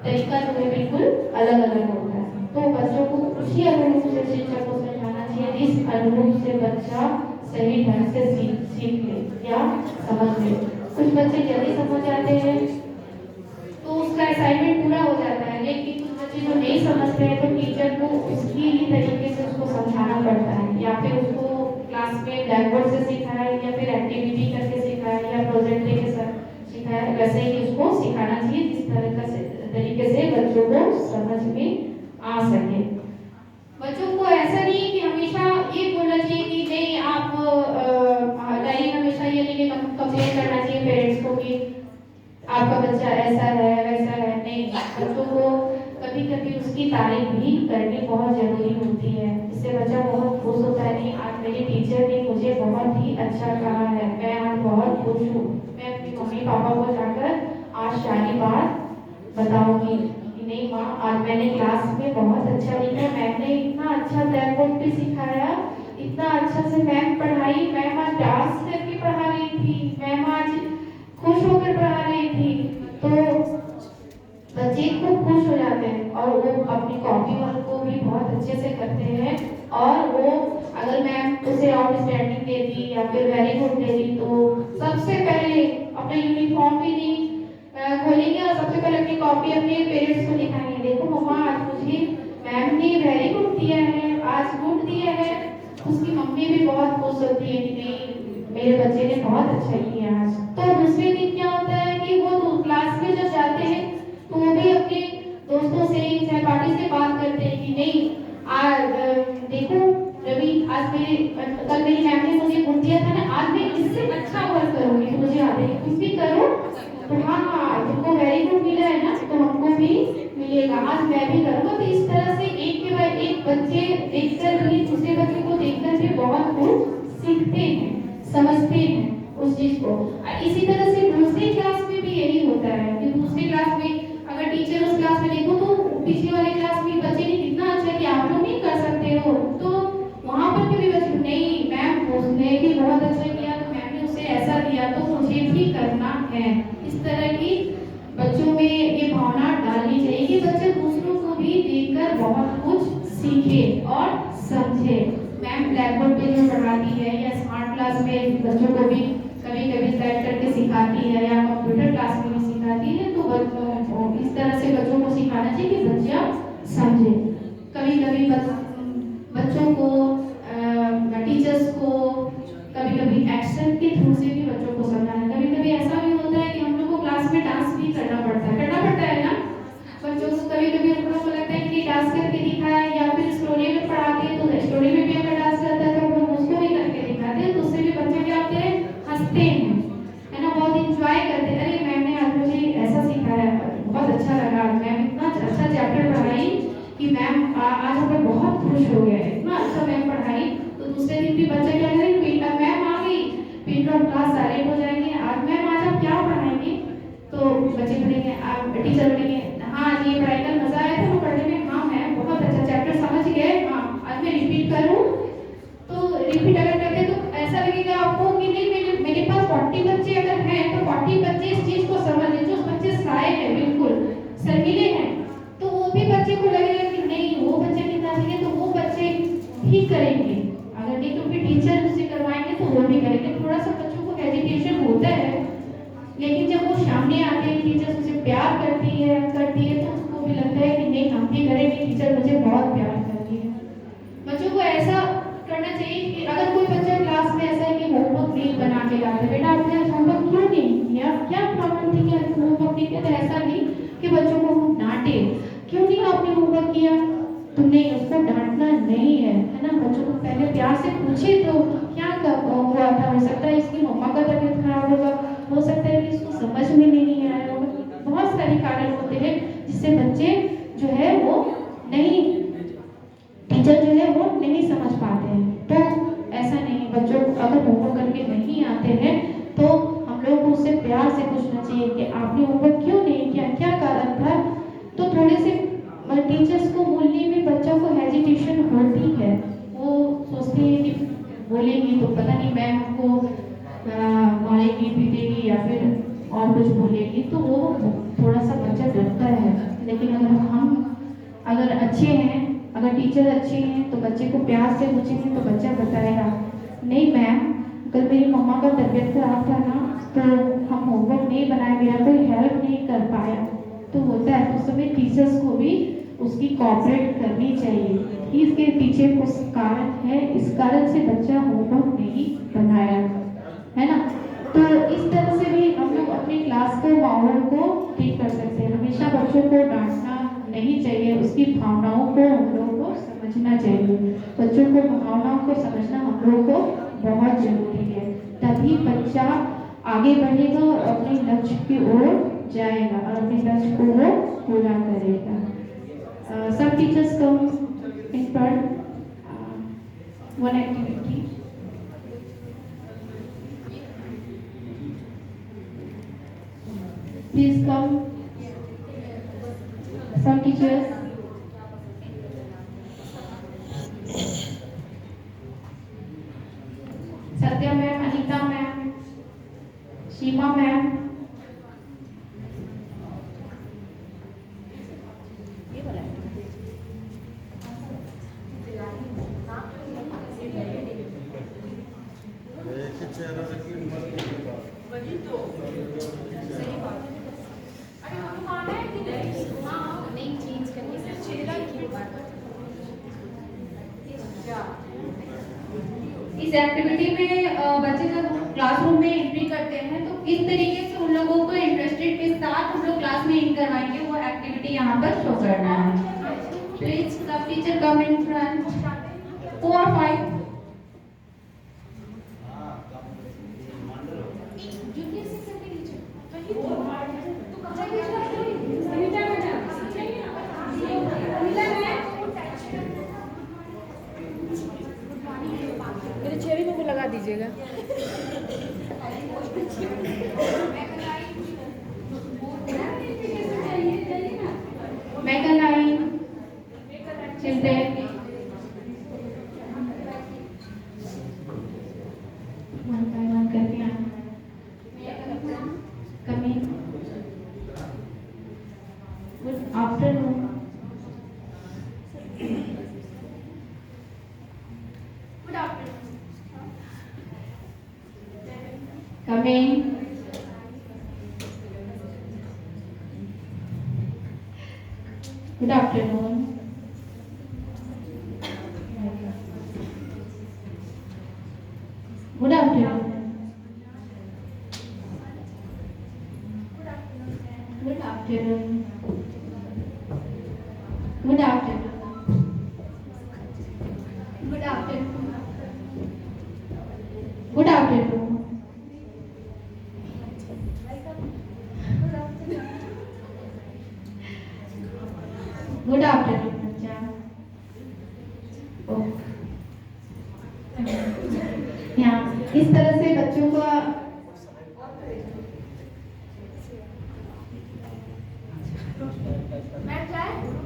तरीका जो है बिल्कुल अलग अलग होता है। तो बच्चों को उसी अनुभव से शिक्षक को समझाना चाहिए जिस अनुभव से बच्चा सही ढंग से सीख ले या समझ ले। कुछ बच्चे जल्दी समझ जाते हैं तो उसका असाइनमेंट पूरा हो जाता है, लेकिन कुछ बच्चे जो नहीं समझते हैं तो टीचर को उसकी ही तरीके से उसको समझाना पड़ता है, या फिर उसको क्लास में ब्लैक बोर्ड से सिखाए या फिर एक्टिविटी करके सिखाए या प्रोजेक्ट के साथ सिखाए, वैसे ही उसको सिखाना चाहिए जिस तरीके से बच्चों को समझ में आ सके। बच्चों को ऐसा नहीं कि हमेशा ये बोलना चाहिए कि नहीं आप डायरी हमेशा ये लेके कंप्लेन करना चाहिए पेरेंट्स को कि आपका बच्चा ऐसा है वैसा है। नहीं, बच्चों को कभी कभी उसकी तारीफ भी करनी बहुत जरूरी होती है, इससे बच्चा बहुत खुश होता है। नहीं, आज मेरे टीचर ने मुझे बहुत ही अच्छा कहा है, मैं आज बहुत खुश हूँ, मैं अपनी मम्मी पापा को जाकर आज सारी बात बताऊंगी कि नहीं माँ आज मैंने क्लास में बहुत अच्छा लिखा, मैम ने इतना अच्छा ब्लैक बोर्ड पे सिखाया, इतना अच्छा से मैम पढ़ाई, मैम आज डांस करके पढ़ा रही थी, मैम आज खुश होकर पढ़ा रही थी। तो बच्चे खूब खुश हो जाते हैं और वो अपनी कॉपी वर्क को भी बहुत अच्छे से करते हैं, और वो अगर मैम उसे आउटस्टैंडिंग दे दी या फिर वेरी गुड दे दी तो सबसे पहले अपना यूनिफॉर्म भी नहीं खोलेंगे और सबसे पहले अपनी कॉपी अपने पेरेंट्स को दिखाएंगे, देखो मम्मा आज मुझे मैम ने वेरी गुड दिया है, आज गुड दिया है। उसकी मम्मी भी बहुत खुश होती है कि नहीं मेरे बच्चे ने बहुत अच्छा किया आज। तो दूसरे दिन क्या होता है कि वो क्लास में जब जाते हैं तो वो भी अपने दोस्तों से सहपाठी से बात करते हैं कि नहीं आज देखो रवि, आज मेरे कल मेरी मैम ने मुझे गुण दिया था ना, आज मैं इससे अच्छा वर्क करूंगी, तो मुझे याद है कि तुम भी करो। तो हाँ हाँ, तुमको वेरी गुड मिला है ना, तो हमको भी मिलेगा, आज मैं भी करूँगा। तो इस तरह से एक के बाद एक बच्चे देखकर भी, दूसरे बच्चे को देखकर भी बहुत कुछ सीखते हैं, समझते हैं उस चीज को। और इसी तरह से दूसरी क्लास में भी यही होता है कि दूसरी क्लास में अगर टीचर उस क्लास में देखो तो पिछले वाले क्लास में बच्चे ने कितना अच्छा किया, आप लोग नहीं कर सकते हो, तो वहां पर भी बच्चे नहीं मैम उसने भी बहुत अच्छा किया, तो मैम ने उसे ऐसा दिया तो मुझे भी करना है। इस तरह की बच्चों में ये भावना डालनी चाहिए कि बच्चे दूसरों को भी देखकर बहुत कुछ सीखे और समझे। मैम ब्लैक बोर्ड पे जो पढ़ाती है या स्मार्ट क्लास में बच्चों को भी कभी कभी सेट करके सिखाती है या कंप्यूटर क्लास में भी सिखाती है, तो इस तरह से बच्चों को सिखाना चाहिए कि बच्चा समझे। कभी कभी बच्चों को टीचर्स को कभी कभी एक्शन के थ्रू से भी बच्चों को समझाना। कभी कभी ऐसा भी होता है कि हम लोग को क्लास में डांस भी करना पड़ता है ना बच्चों को। कभी कभी हम लोग को लगता है कि डांस करके दिखाए, या फिर स्टोरी में पढ़ाते हैं तो स्टोरी में भी अगर डांस करता है तो हम लोग उसको भी करके दिखाते हैं, तो उससे भी बच्चे क्या होते हैं, हंसते हैं, है ना, बहुत इंजॉय करते हैं। अरे मैम ने आज मुझे ऐसा सिखाया, बहुत अच्छा लगा, मैम इतना अच्छा चैप्टर पढ़ाई कि मैम आज हम लोग बहुत खुश हो गए, इतना अच्छा मैम पढ़ाई। तो दूसरे दिन भी बच्चे क्या करेंगे, मैम आ गई, पीरियड ऑफ क्लास सारे हो जाएंगे, आज मैम आज आप क्या पढ़ाएंगे, तो बच्चे पढ़ेंगे, टीचर पढ़ेंगे, हाँ जी ये पढ़ाई कर मजा आया था पढ़ने में, हाँ मैम बहुत अच्छा चैप्टर समझ गए, हाँ आज मैं रिपीट करूँ। तो रिपीट अगर करते तो ऐसा लगेगा आपको कि नहीं मेरे पास 40 बच्चे अगर हैं तो 40 बच्चे इस चीज को समझ लें, जो बच्चे साए हैं बिल्कुल शर्मीले हैं, तो वो भी बच्चे को लगेगा कि नहीं वो बच्चे कितना सीखे, तो वो बच्चे ही करेंगे। अगर नहीं तो फिर टीचर उसे करवाएंगे तो वो भी करेंगे। थोड़ा सा बच्चों को हेजिटेशन होता है, लेकिन जब वो सामने आते हैं, टीचर उसे प्यार करती है तो उसको भी लगता है कि नहीं हम भी करेंगे, टीचर मुझे बहुत प्यार करती है। बच्चों को ऐसा करना चाहिए कि अगर कोई बच्चा क्लास में ऐसा है कि होमवर्क नहीं बना के लाता, बेटा आपने होमवर्क क्यों नहीं किया, क्या प्रॉब्लम थी कि आपने होमवर्क नहीं किया, तो ऐसा नहीं कि बच्चों को डांटे, क्यों नहीं आपने होमवर्क किया, तो नहीं उसको डांटना नहीं है, है ना। बच्चों को पहले प्यार से पूछे तो क्या हुआ था, हो सकता है इसकी मम्मा का तबीयत खराब होगा, हो सकता है कि इसको समझ में नहीं आया होगा, बहुत सारे कारण होते हैं जिससे बच्चे जो है वो नहीं, टीचर जो है वो नहीं समझ पाते हैं। तो ऐसा नहीं, बच्चों को अगर होमवर्क करके नहीं आते हैं तो हम लोग को उससे प्यार से पूछना चाहिए कि आपने होमवर्क क्यों नहीं किया, क्या कारण था। तो थोड़े से टीचर्स को बोलने में बच्चों को हेजिटेशन होती है, वो सोचते हैं कि बोलेंगी तो पता नहीं मैम हमको मारेगी पीटेगी या फिर और कुछ बोलेगी, तो वो थोड़ा सा बच्चा डरता है। लेकिन अगर अच्छे हैं, अगर टीचर अच्छे हैं तो बच्चे को प्यार से पूछेंगे तो बच्चा बताएगा नहीं मैम कल मेरी मम्मा का तबीयत खराब था ना, तो हम होमवर्क नहीं बनाए, मेरा कोई हेल्प नहीं कर पाया, तो होता है। उस समय टीचर्स को भी उसकी कोऑपरेट करनी चाहिए कि इसके पीछे कुछ कारण है, इस कारण से बच्चा होमवर्क नहीं बनाया, है ना। तो इस तरह से भी हम लोग अपनी क्लास को माहौल को ठीक कर सकते हैं। हमेशा बच्चों को डांटना नहीं चाहिए, उसकी भावनाओं को हम लोगों को समझना चाहिए। बच्चों को भावनाओं को समझना हम लोगों को बहुत जरूरी है, तभी बच्चा आगे बढ़ेगा और अपने लक्ष्य की ओर जाएगा और अपने लक्ष्य को वो पूरा करेगा। सब टीचर्स कम इन पर one activity. Please come. Some teachers. Satya ma'am, Anita ma'am, Shima ma'am. इस एक्टिविटी में बच्चे जब तरीके से उन लोगों को इंटरेस्टेड के साथ हम लोग क्लास में इन करवाएंगे, वो एक्टिविटी यहाँ पर शो करना है। प्लीज सब टीचर कम इन फ्रंट, 4 और 5। मेरे चेहरे में भी लगा दीजिएगा। Make a line, children. One by one करके आना। Come in. Good afternoon. Good afternoon. Come in. Good afternoon. Good afternoon. Good afternoon. Good afternoon. Good afternoon. Good afternoon. Good afternoon, बच्चा। यहाँ इस तरह से बच्चों को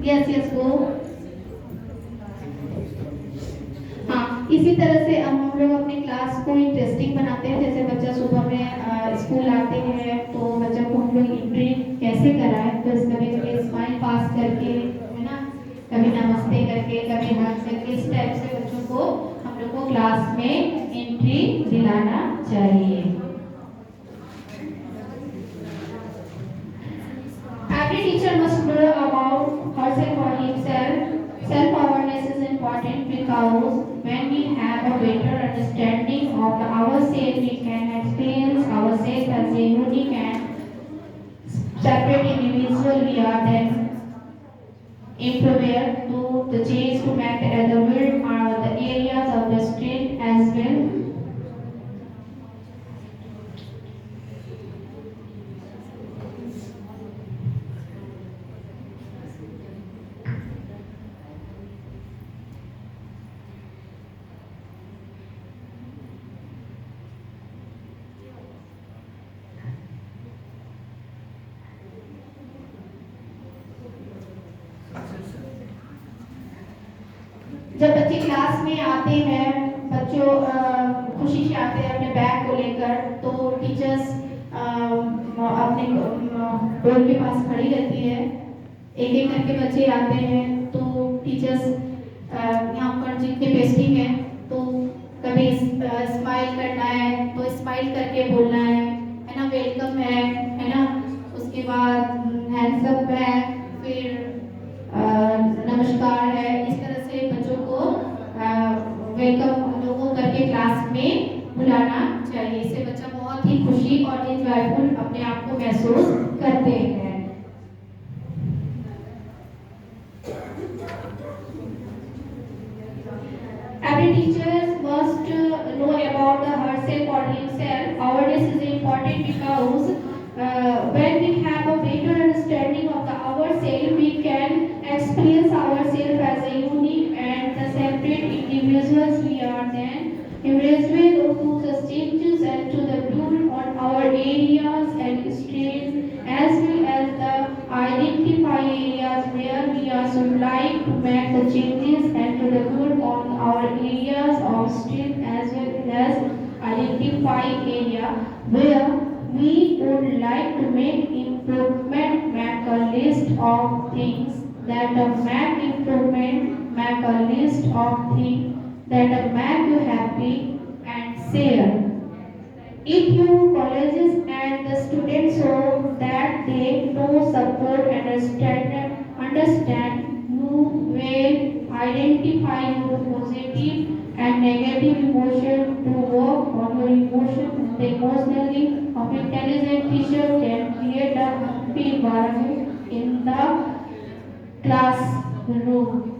यस वो हाँ, इसी तरह से हम लोग अपनी क्लास को इंटरेस्टिंग बनाते हैं। जैसे बच्चा सुबह में स्कूल आते हैं तो बच्चा को हम लोग एंट्री कैसे कराएं, तो कभी कभी स्माइल पास करके, है ना, कभी नमस्ते करके, कभी हाथ करके, इस टाइप से बच्चों को हम लोग को क्लास में एंट्री दिलाना चाहिए। Every teacher must know about herself or himself. Self-awareness is important because when we have a better understanding of ourselves, we can experience ourselves as a unique and separate individual. We are then empowered to the change to make the other world or the areas of the strength as well. जब बच्चे class में आते हैं, बच्चों खुशी से आते हैं अपने बैग को लेकर, तो टीचर्स अपने डोर के पास खड़ी रहती है। एक एक करके बच्चे आते हैं तो टीचर्स यहाँ पर जितने पेस्टिंग है तो कभी स्माइल करना है तो स्माइल करके बोलना है ना, वेलकम है ना, उसके बाद हैंड्स अप है, फिर नमस्कार है। इस तरह से बच्चों को वेलकम लोगों करके क्लास में बुलाना चाहिए। इससे बच्चा बहुत ही खुशी और इंजॉयफुल अपने आप को महसूस करते हैं। Every teacher must know about herself or himself. Awareness is important because when we have a better understanding of ourselves, we can experience ourselves as a unique and the separate individuals. We are then embraced to the changes and to the build on our areas and strengths, as well as the identify areas where we are so like to make the changes and to the build on our areas of strength, as well as identify area where we would like to make improvement. Make a list of things that make improvement. Make a list of things that make you happy and share it to colleges and the students so that they know, support, understand you will identify your positive and negative emotion to work on your emotion the emotionally of intelligent teacher can create a happy environment in the classroom.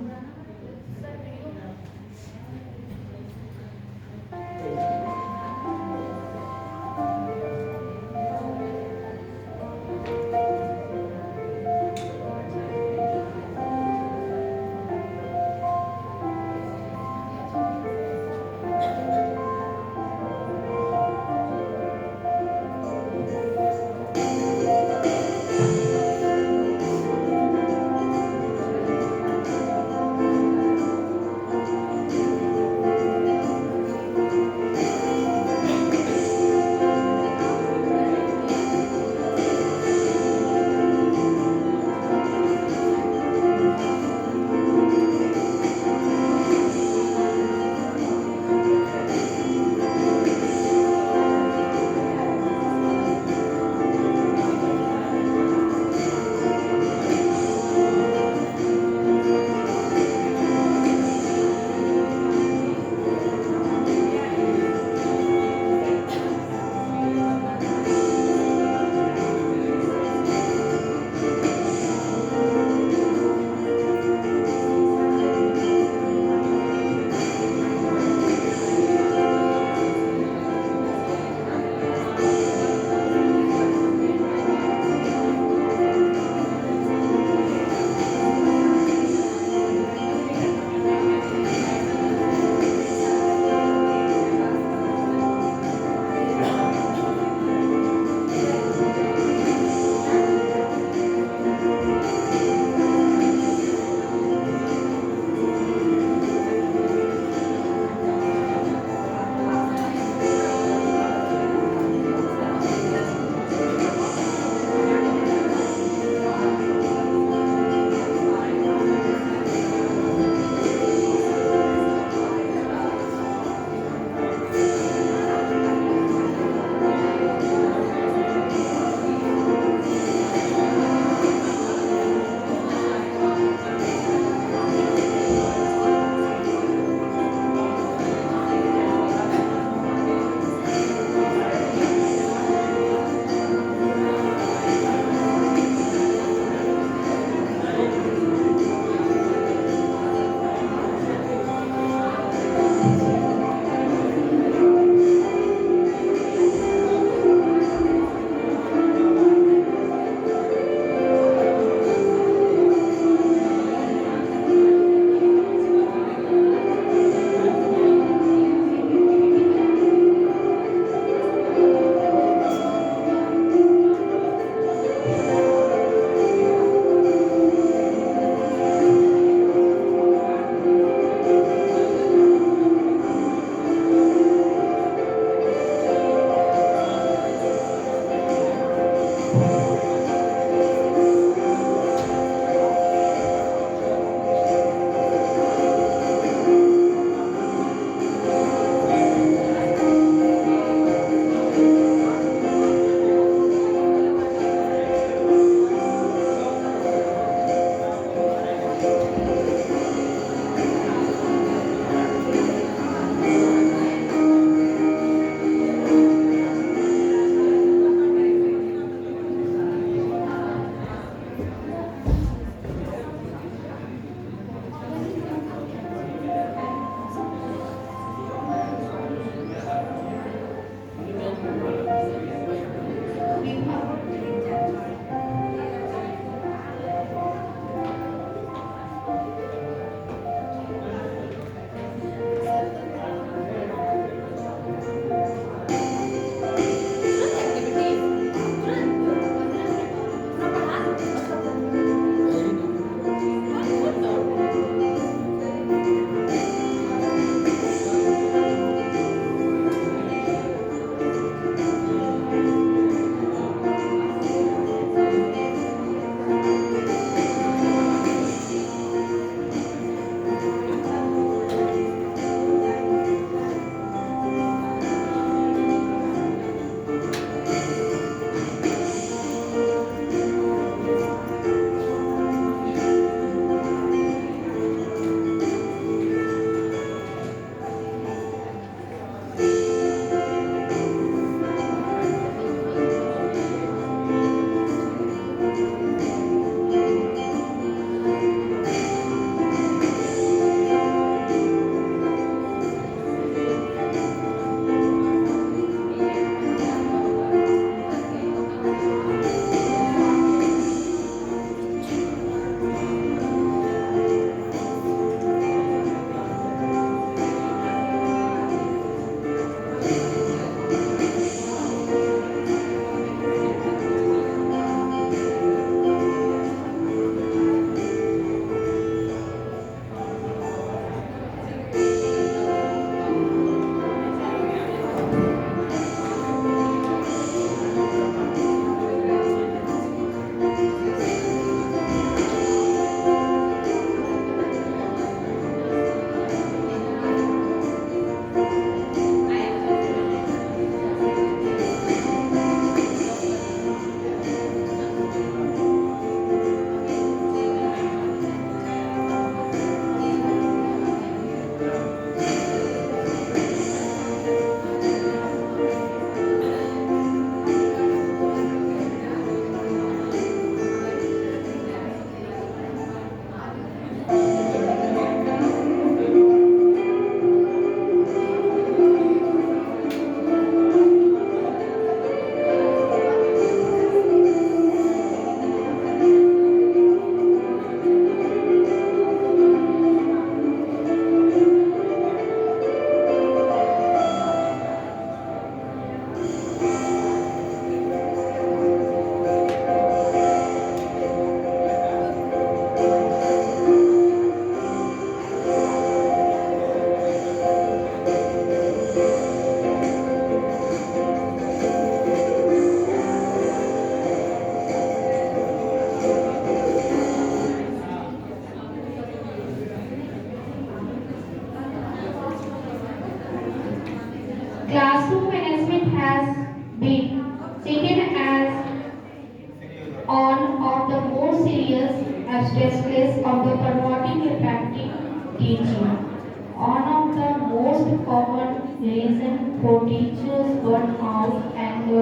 for teachers burnout and the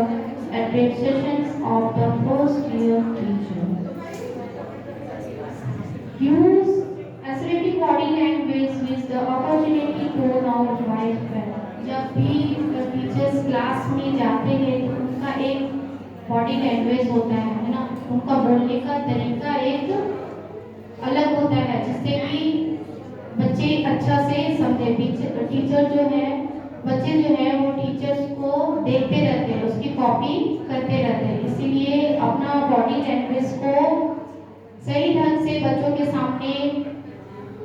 attractions of the first year teacher. Use assertive body language with the opportunity tone of right well. जब भी teachers class में जाते हैं तो उनका एक body language होता है ना, उनका बोलने का तरीका एक अलग होता है जिससे कि बच्चे अच्छा से समझे। टीचर जो है, बच्चे जो है वो टीचर्स को देखते रहते हैं, उसकी कॉपी करते रहते हैं, इसीलिए अपना बॉडी लैंग्वेज को सही ढंग से बच्चों के सामने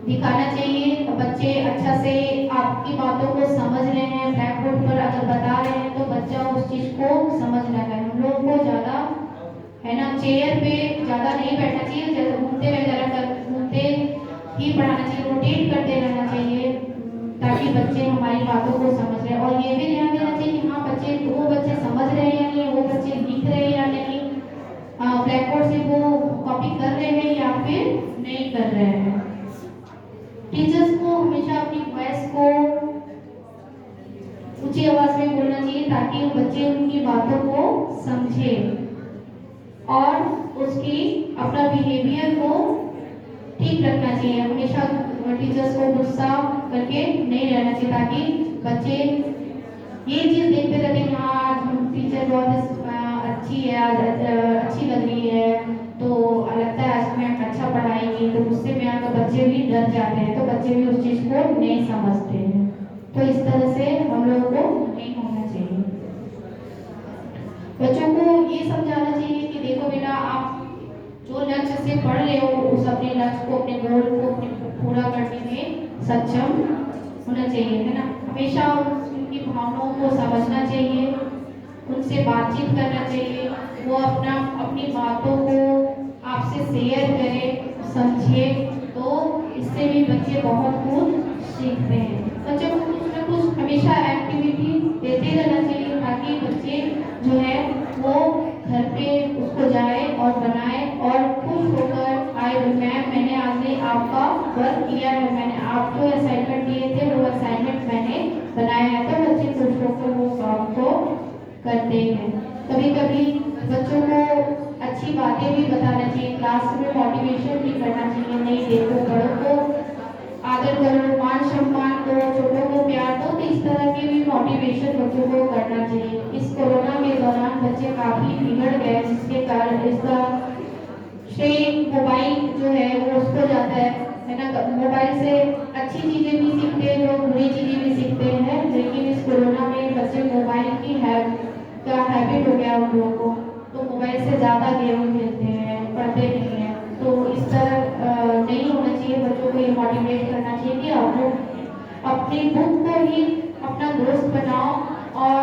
दिखाना चाहिए। बच्चे अच्छा से आपकी बातों को समझ रहे हैं, ब्लैक बोर्ड पर अगर बता रहे हैं तो बच्चा उस चीज को समझ रहा है। हम लोग को ज्यादा है ना चेयर पे ज्यादा नहीं बैठना चाहिए, जैसे घूमते ही पढ़ाना चाहिए, रोटेट करते रहना चाहिए ताकि बच्चे हमारी बातों को समझ रहे हैं। और ये भी ध्यान देना चाहिए कि हाँ वो बच्चे समझ रहे हैं या नहीं, वो बच्चे लिख रहे हैं या नहीं, ब्लैक बोर्ड से वो कॉपी कर रहे हैं या फिर नहीं कर रहे हैं। टीचर्स को हमेशा अपनी वॉइस को ऊंची आवाज में बोलना चाहिए ताकि बच्चे उनकी बातों को समझे और उसकी अपना बिहेवियर को ठीक रखना चाहिए। हमेशा टीचर्स को गुस्सा करके नहीं रहना चाहिए ताकि बच्चे ये चीज देखते रहते हैं हाँ टीचर बहुत अच्छी है, आज अच्छी लग रही है, तो लगता है आज मैम अच्छा पढ़ाएंगी, तो गुस्से में आकर बच्चे भी डर जाते हैं, तो बच्चे भी उस चीज को नहीं समझते हैं। तो इस तरह से हम लोगों को नहीं होना चाहिए। बच्चों को ये समझाना चाहिए कि देखो बेटा, आप जो लक्ष्य से पढ़ रहे हो उस अपने लक्ष्य को, अपने गोल को पूरा करने में सक्षम होना चाहिए, है ना। हमेशा उनकी भावनाओं को समझना चाहिए, उनसे बातचीत करना चाहिए, वो अपनी बातों को आपसे शेयर करें, समझे, तो इससे भी बच्चे बहुत कुछ सीखते हैं। बच्चों को कुछ ना कुछ हमेशा एक्टिविटी देते रहना चाहिए ताकि बच्चे जो है वो घर पे उसको जाए और बनाए और खुश होकर आए, मैम मैंने आज आपका वर्क किया है, मैंने आप जो असाइनमेंट दिए थे वो असाइनमेंट मैंने बनाया है, तो बच्चे खुश होकर वो काम को करते हैं। कभी कभी बच्चों को अच्छी बातें भी बताना चाहिए, क्लास में मोटिवेशन भी करना चाहिए, नहीं देखो बड़ों को आदर करो, मान सम्मान दो, छोटों को प्यार दो, तो इस तरह के भी मोटिवेशन बच्चों को करना चाहिए। इस कोरोना के दौरान बच्चे काफी बिगड़ गए, जिसके कारण इसका श्रेय मोबाइल जो है वो उसको जाता है ना। मोबाइल से अच्छी चीजें भी सीखते हैं, लोग बुरी चीजें भी सीखते हैं, लेकिन इस कोरोना में बच्चे मोबाइल की का हैबिट हो गया उन लोगों को, तो मोबाइल से ज्यादा गेम खेलते हैं, पढ़ते नहीं हैं। तो इस तरह नहीं होना चाहिए। बच्चों को ये मोटिवेट करना चाहिए कि आप लोग अपनी बुक को ही अपना दोस्त बनाओ और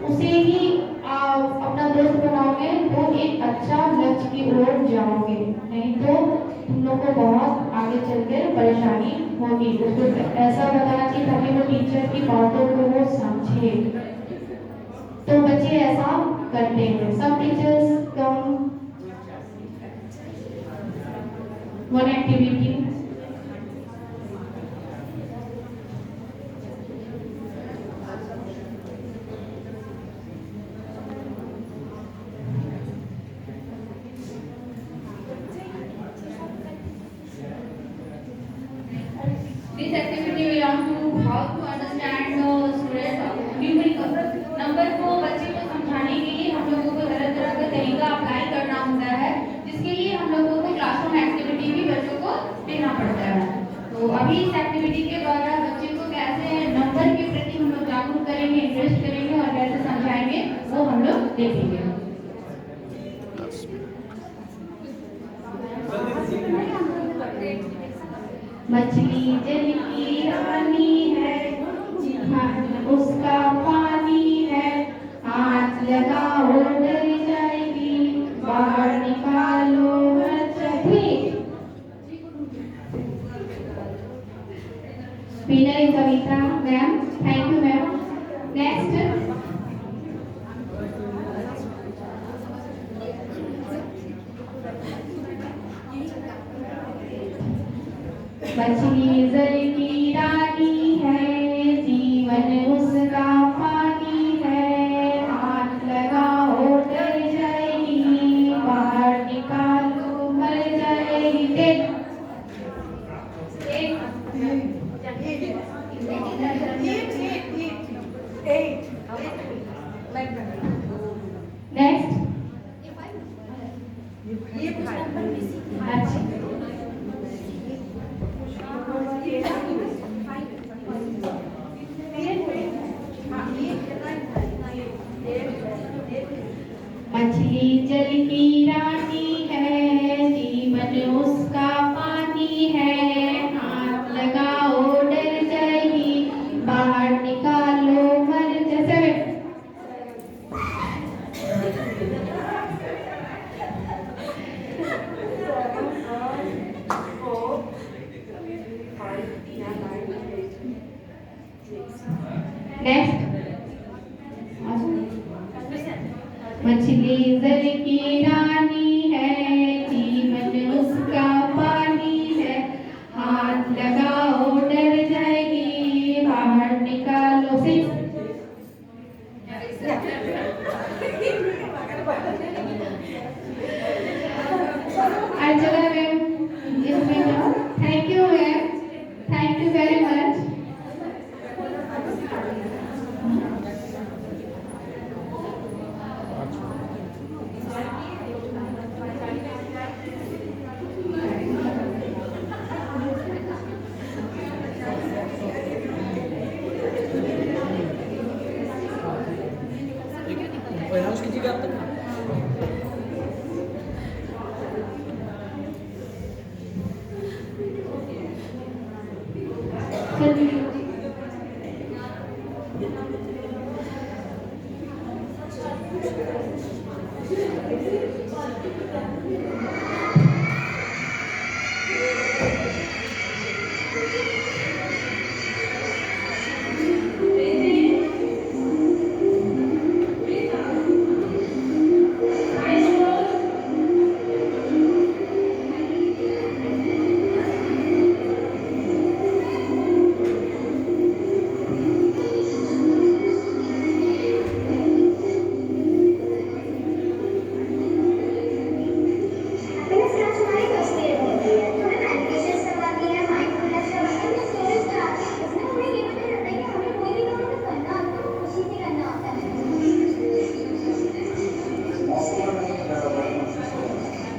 उसे ही अपना दोस्त बनाओगे तो एक अच्छा लक्ष्य की ओर जाओगे, नहीं तो तुम लोग को बहुत आगे चलकर परेशानी होगी। उसको ऐसा बताना चाहिए ताकि वो टीचर की बातों को वो समझे, तो बच्चे ऐसा करते हैं। सब teachers come one activity This activity belongs to how to understand student numerical. Number को बच्चे को समझाने के लिए हम लोगों को तरह तरह का तरीका अप्लाई करना होता है, जिसके लिए हम लोगों को क्लासरूम एक्टिविटी भी बच्चों को देना पड़ता है। तो अभी इस एक्टिविटी के द्वारा बच्चे को कैसे नंबर के प्रति हम लोग जागरूक करेंगे, इंटरेस्ट करेंगे और कैसे समझाएंगे वो हम लोग देखेंगे। मछली जल की रानी है, उसका पानी है, हाथ लगाओ डर जाएगी, बाहर निकालो मछली। Speaker is Kavita ma'am, thank you ma'am. Next मछली जल की रानी है, जीवन उसका पानी नेक्स्ट अच्छा मछली जल की रानी है, जीवन उसका पानी है, हाथ लगाओ डर जाएगी, बाहर निकालो मर जैसे नेक्स्ट मछली जल की रानी है, जीवन उसका पानी है, हाथ लगाओ डर जाएगी, बाहर निकालो से अंजना मैम इसमें जाओ। Thank you ma'am, thank you very much. Announce कीजिएगा आप तक।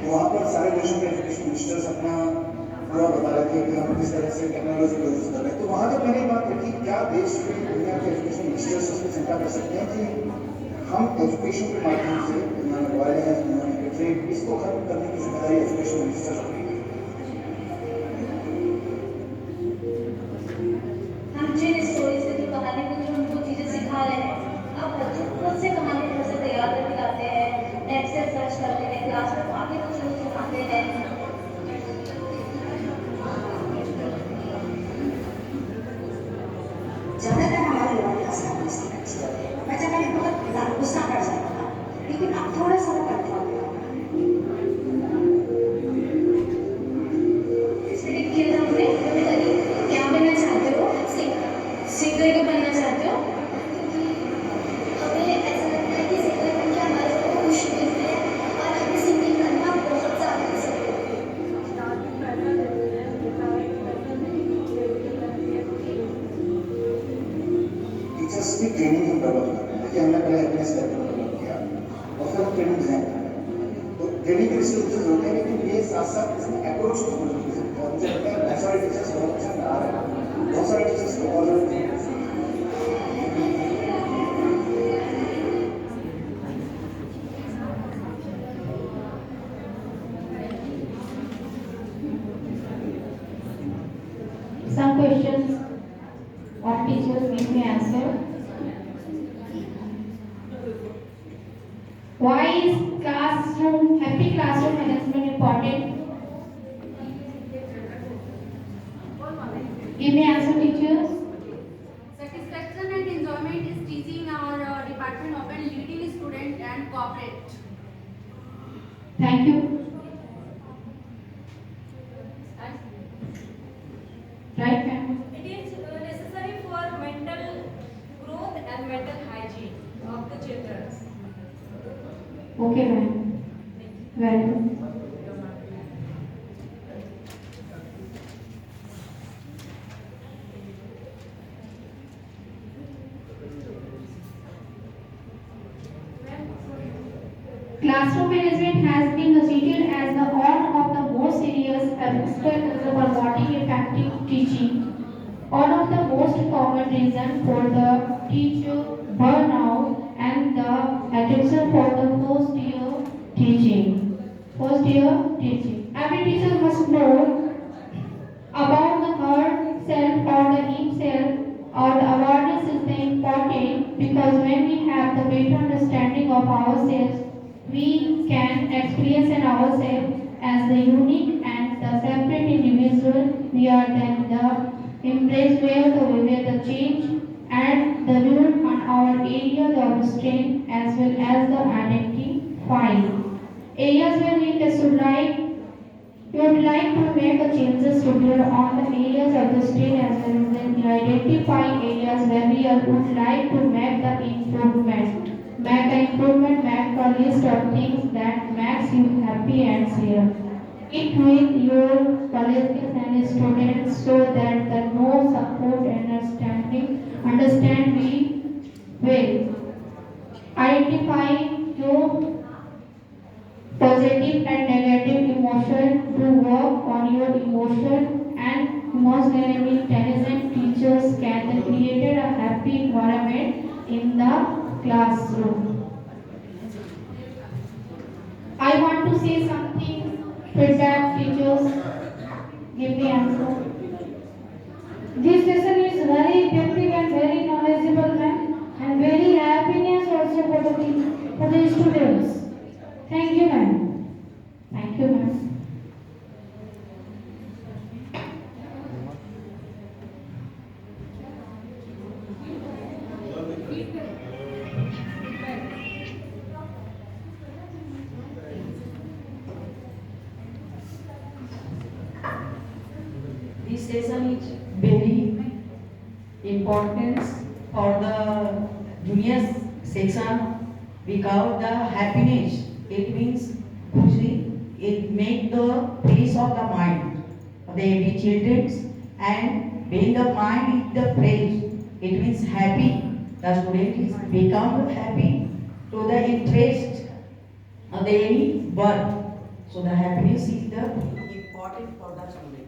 वहाँ पर सारे क्वेश्चन के एजुकेशन मिनिस्टर्स अपना पूरा बता रहे थे कि हम किस तरह से टेक्नोलॉजी का यूज कर रहे हैं। तो वहाँ जब मैंने बात रखी क्या देश में दुनिया के एजुकेशन मिनिस्टर्स उसमें चिंता कर सकते हैं कि हम एजुकेशन के माध्यम से वायलेंस ट्रेड इसको खत्म करने की जिम्मेदारी एजुकेशन मिनिस्टर रखेगी। हम जिन स्टोरी से जो कहानी को जो उनको चीजें सिखा रहे हैं, अब बच्चों खुद से कहानी घर से तैयार करके लाते हैं, नेट से सर्च करते हैं, क्लास में आगे कुछ लोग सिखाते हैं। ज्यादातर हमारे युवा क्लास में अच्छी होती है। मैं जब मैंने बहुत गुस्सा कर जाता था, लेकिन अब थोड़ा सा वो कंट्रोल हुआ। इसलिए किया था हमने क्या बनना चाहते हो? सिंगर को बनना चाहते हो? हमें ऐसा लगता है कि सिंगर बन के हमारे को खुशी मिलती है और हमें सिंगिंग करना बहुत ज़्यादा पसंद है। टीचर्स की ट्रेनिंग हम डेवलप कर रहे हैं। देखिए हमने पहले अपने स्तर पर डेवलप किया और फिर हम ट्रेनिंग डिजाइन कर रहे हैं। तो ट्रेनिंग के लिए टीचर्स होते हैं, लेकिन ये साथ साथ इसमें अप्रोच को समझने की जरूरत है। मुझे लगता है बहुत सारे टीचर्स बहुत पसंद आ रहे हैं, बहुत सारे टीचर्स को और some questions what teachers give me answer. Why is happy classroom management important? Give me answer, teachers. Satisfaction and enjoyment is teaching our department often leading student and cooperate. Thank you. Right, ma'am. It is necessary for mental growth and mental hygiene of the children. Okay, ma'am. Very good. Classroom management has been considered as the one of the most serious aspects of promoting effective teaching. One of the most common reasons for the teacher burnout and the attention for the first year teaching. First year teaching. Every teacher must know about the herself or the himself or the awareness is the important because when we have the better understanding of ourselves, we can experience in ourselves as the unique and the separate individual. We are then the embrace where the change and the build on our areas of strength as well as the identify areas where we would like to make a changes to build on the areas of the state as well as then identify areas where would like to make the improvement. Make the improvement, make a list of things that makes you happy and share it with your colleagues and students so that the no support and understand we will identify your positive and negative emotion to work on your emotion and emotionally intelligent teachers can create a happy environment in the classroom. I want to say something. Feedback teachers give me answer. This session is very effective and very knowledgeable, ma'am, and very happiness also for the students. Thank you, ma'am. Thank you, ma'am. This session is very important for the junior section because the happiness it means it make the peace of the mind of the every children and when the mind is the fresh it means happy the student is become happy to the interest of the any work so the happiness is the important for the student.